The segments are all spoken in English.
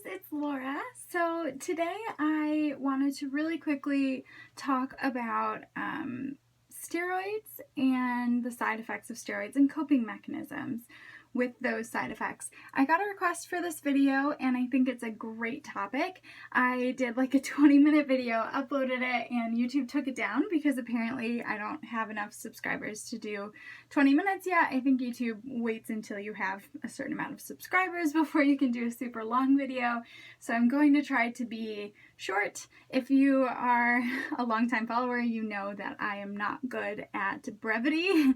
it's Laura. So today I wanted to really quickly talk about steroids and the side effects of steroids and coping mechanisms with those side effects. I got a request for this video and I think it's a great topic. I did like a 20-minute video, uploaded it, and YouTube took it down because apparently I don't have enough subscribers to do 20 minutes yet. I think YouTube waits until you have a certain amount of subscribers before you can do a super long video. So I'm going to try to be short. If you are a longtime follower, you know that I am not good at brevity.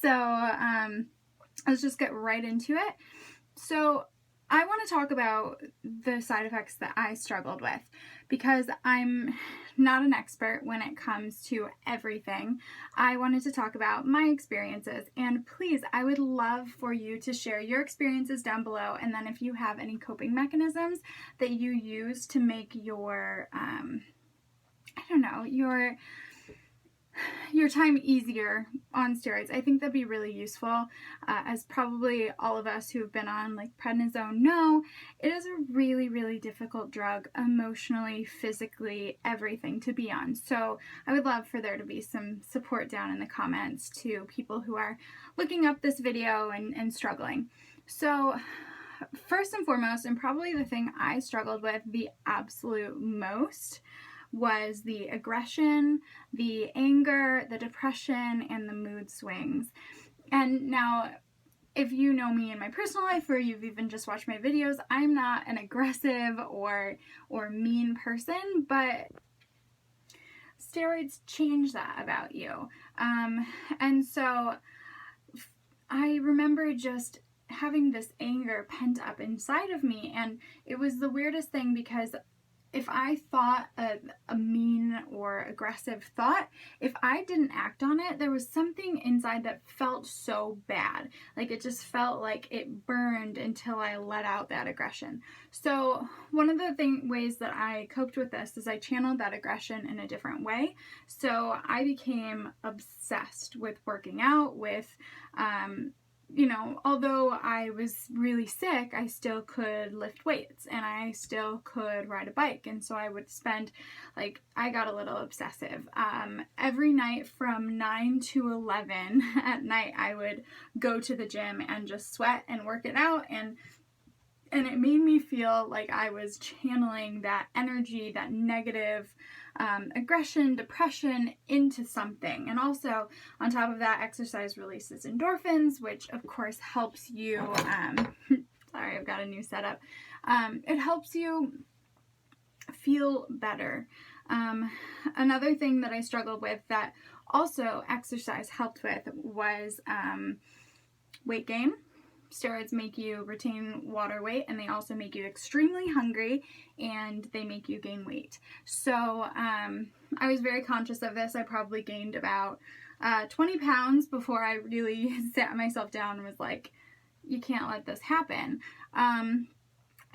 So let's just get right into it. So I want to talk about the side effects that I struggled with because I'm not an expert when it comes to everything. I wanted to talk about my experiences, and please, I would love for you to share your experiences down below, and then if you have any coping mechanisms that you use to make your, your time easier on steroids. I think that'd be really useful, as probably all of us who have been on like prednisone know, it is a really, really difficult drug emotionally, physically, everything to be on. So I would love for there to be some support down in the comments to people who are looking up this video and struggling. So first and foremost, and probably the thing I struggled with the absolute most, was the aggression, the anger, the depression, and the mood swings. And now, if you know me in my personal life or you've even just watched my videos, I'm not an aggressive or mean person, but steroids change that about you. And so I remember just having this anger pent up inside of me, and it was the weirdest thing because if I thought a mean or aggressive thought, if I didn't act on it, there was something inside that felt so bad. Like it just felt like it burned until I let out that aggression. So one of the ways that I coped with this is I channeled that aggression in a different way. So I became obsessed with working out, with although I was really sick, I still could lift weights and I still could ride a bike. And so I would spend, I got a little obsessive. Every night from 9 to 11 at night, I would go to the gym and just sweat and work it out. And it made me feel like I was channeling that energy, that negative aggression, depression into something. And also, on top of that, exercise releases endorphins, which of course helps you, sorry, I've got a new setup. It helps you feel better. Another thing that I struggled with that also exercise helped with was weight gain. Steroids make you retain water weight, and they also make you extremely hungry, and they make you gain weight. So I was very conscious of this. I probably gained about 20 pounds before I really sat myself down and was like, you can't let this happen.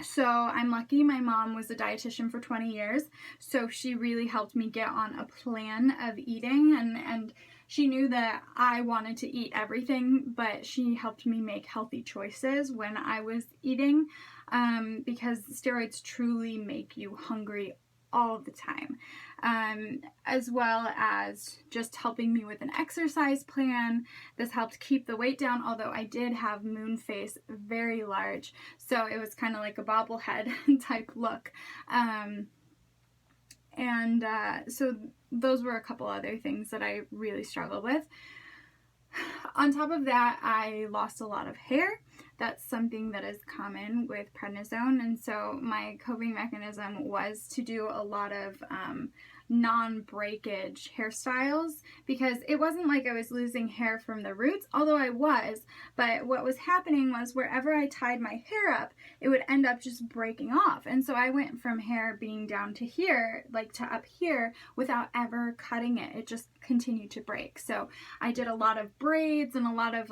So I'm lucky my mom was a dietitian for 20 years, so she really helped me get on a plan of eating, and she knew that I wanted to eat everything, but she helped me make healthy choices when I was eating, because steroids truly make you hungry all the time, as well as just helping me with an exercise plan. This helped keep the weight down, although I did have moon face very large, so it was kind of like a bobblehead type look. So those were a couple other things that I really struggled with. On top of that, I lost a lot of hair. That's something that is common with prednisone, and so my coping mechanism was to do a lot of non-breakage hairstyles, because it wasn't like I was losing hair from the roots, although I was, but what was happening was wherever I tied my hair up, it would end up just breaking off. And so I went from hair being down to here, like to up here, without ever cutting it. It just continued to break. So I did a lot of braids and a lot of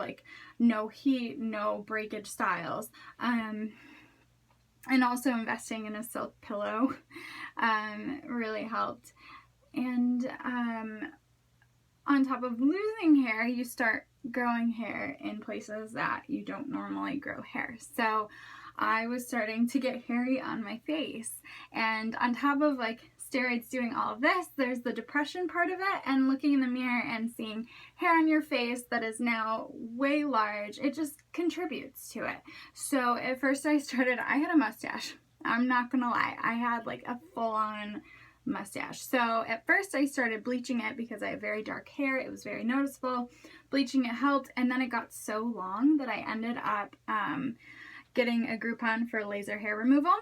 no heat, no breakage styles. And also investing in a silk pillow really helped. And on top of losing hair, you start growing hair in places that you don't normally grow hair. So I was starting to get hairy on my face. And on top of like steroids doing all of this, there's the depression part of it, and looking in the mirror and seeing hair on your face that is now way large, it just contributes to it. So at first I had a mustache. I'm not gonna lie, I had like a full-on mustache. So at first I started bleaching it because I have very dark hair. It was very noticeable. Bleaching it helped, and then it got so long that I ended up getting a Groupon for laser hair removal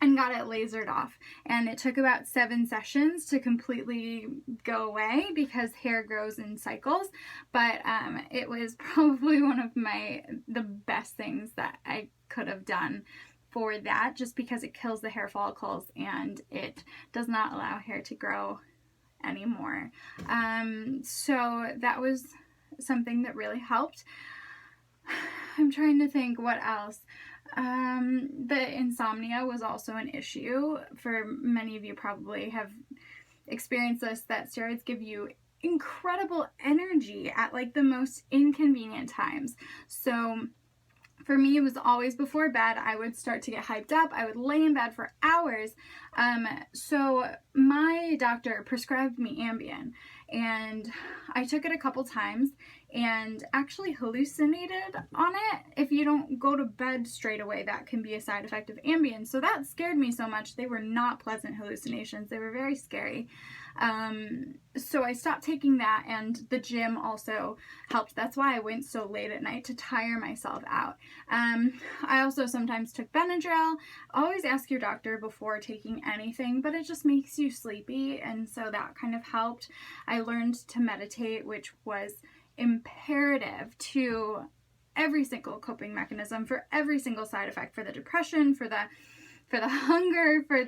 and got it lasered off. And it took about 7 sessions to completely go away because hair grows in cycles. But it was probably one of the best things that I could have done for that, just because it kills the hair follicles and it does not allow hair to grow anymore. So that was something that really helped. I'm trying to think what else. The insomnia was also an issue. For many of you probably have experienced this, that steroids give you incredible energy at like the most inconvenient times. So for me, it was always before bed. I would start to get hyped up. I would lay in bed for hours. So my doctor prescribed me Ambien, and I took it a couple times and actually hallucinated on it. If you don't go to bed straight away, that can be a side effect of Ambien. So that scared me so much. They were not pleasant hallucinations. They were very scary. So I stopped taking that, and the gym also helped. That's why I went so late at night, to tire myself out. I also sometimes took Benadryl. Always ask your doctor before taking anything, but it just makes you sleepy, and so that kind of helped. I learned to meditate, which was imperative to every single coping mechanism, for every single side effect, for the depression, for the hunger, for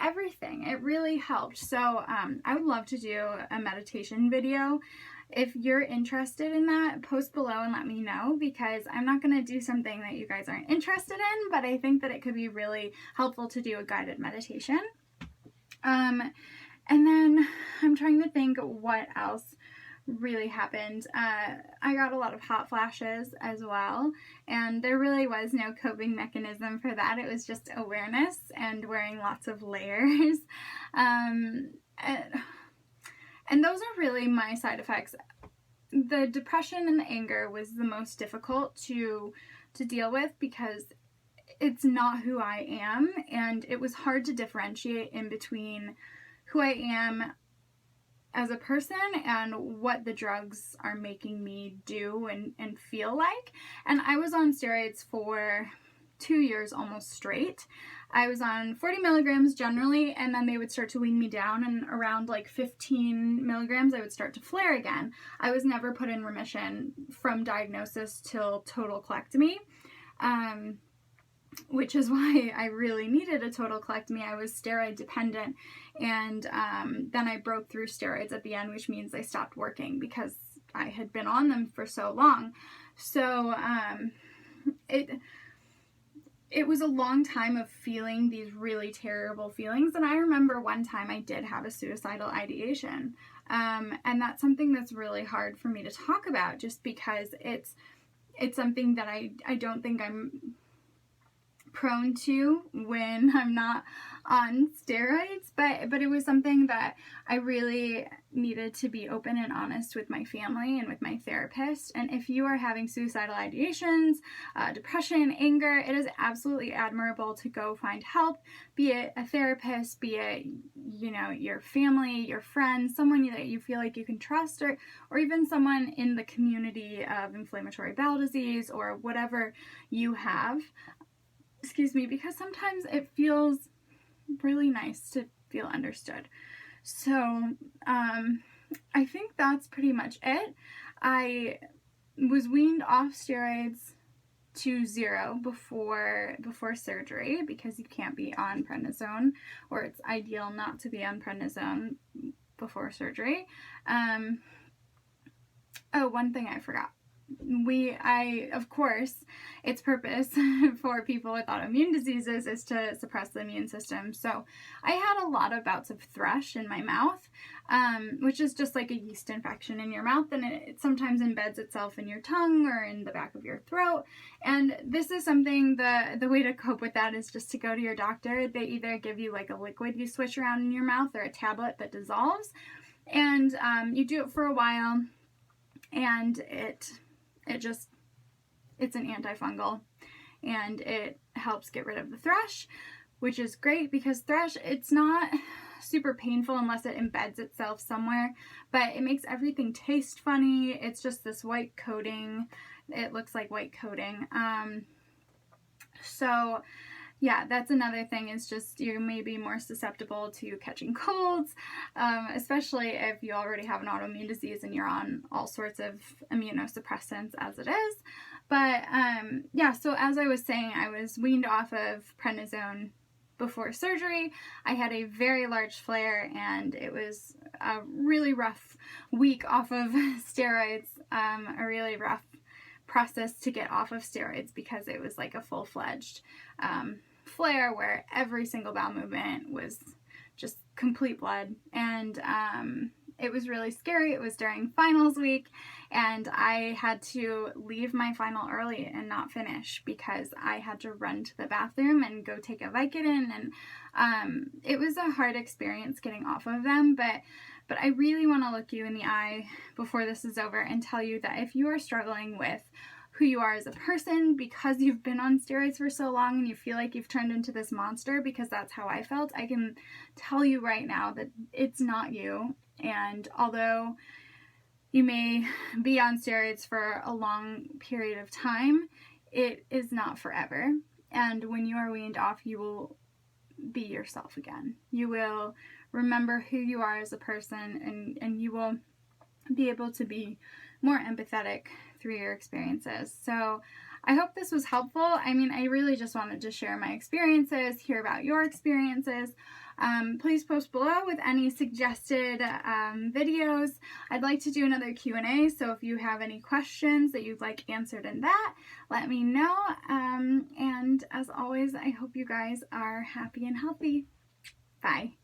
everything. It really helped. So I would love to do a meditation video. If you're interested in that, post below and let me know, because I'm not going to do something that you guys aren't interested in, but I think that it could be really helpful to do a guided meditation. And then I'm trying to think what else really happened. I got a lot of hot flashes as well, and there really was no coping mechanism for that. It was just awareness and wearing lots of layers. And those are really my side effects. The depression and the anger was the most difficult to deal with, because it's not who I am, and it was hard to differentiate in between who I am as a person and what the drugs are making me do and feel like. And I was on steroids for 2 years almost straight. I was on 40 milligrams generally, and then they would start to wean me down, and around like 15 milligrams I would start to flare again. I was never put in remission from diagnosis till total colectomy, which is why I really needed a total colectomy. I was steroid dependent, and then I broke through steroids at the end, which means they stopped working because I had been on them for so long. So it was a long time of feeling these really terrible feelings, and I remember one time I did have a suicidal ideation, and that's something that's really hard for me to talk about, just because it's something that I don't think I'm prone to when I'm not on steroids, but it was something that I really needed to be open and honest with my family and with my therapist. And if you are having suicidal ideations, depression, anger, it is absolutely admirable to go find help, be it a therapist, be it, you know, your family, your friends, someone that you feel like you can trust, or even someone in the community of inflammatory bowel disease or whatever you have. Excuse me, because sometimes it feels really nice to feel understood. So I think that's pretty much it. I was weaned off steroids to 0 before surgery, because you can't be on prednisone, or it's ideal not to be on prednisone before surgery. Oh, one thing I forgot. of course, its purpose for people with autoimmune diseases is to suppress the immune system. So I had a lot of bouts of thrush in my mouth, which is just like a yeast infection in your mouth, and it sometimes embeds itself in your tongue or in the back of your throat. And this is something, the way to cope with that is just to go to your doctor. They either give you like a liquid you swish around in your mouth or a tablet that dissolves, and you do it for a while, and it's an antifungal, and it helps get rid of the thrush, which is great because thrush, it's not super painful unless it embeds itself somewhere, but it makes everything taste funny. It's just this white coating. It looks like white coating. So yeah, that's another thing, is just you may be more susceptible to catching colds, especially if you already have an autoimmune disease and you're on all sorts of immunosuppressants as it is. But yeah, so as I was saying, I was weaned off of prednisone before surgery. I had a very large flare, and it was a really rough week off of steroids, a really rough process to get off of steroids, because it was like a full-fledged flare where every single bowel movement was just complete blood, and it was really scary. It was during finals week, and I had to leave my final early and not finish because I had to run to the bathroom and go take a Vicodin, and it was a hard experience getting off of them, but I really want to look you in the eye before this is over and tell you that if you are struggling with who you are as a person because you've been on steroids for so long and you feel like you've turned into this monster, because that's how I felt, I can tell you right now that it's not you. And although you may be on steroids for a long period of time, it is not forever. And when you are weaned off, you will be yourself again. You will remember who you are as a person, and you will be able to be more empathetic through your experiences. So I hope this was helpful. I mean, I really just wanted to share my experiences, hear about your experiences. Please post below with any suggested videos. I'd like to do another Q&A, so if you have any questions that you'd like answered in that, let me know. And as always, I hope you guys are happy and healthy. Bye.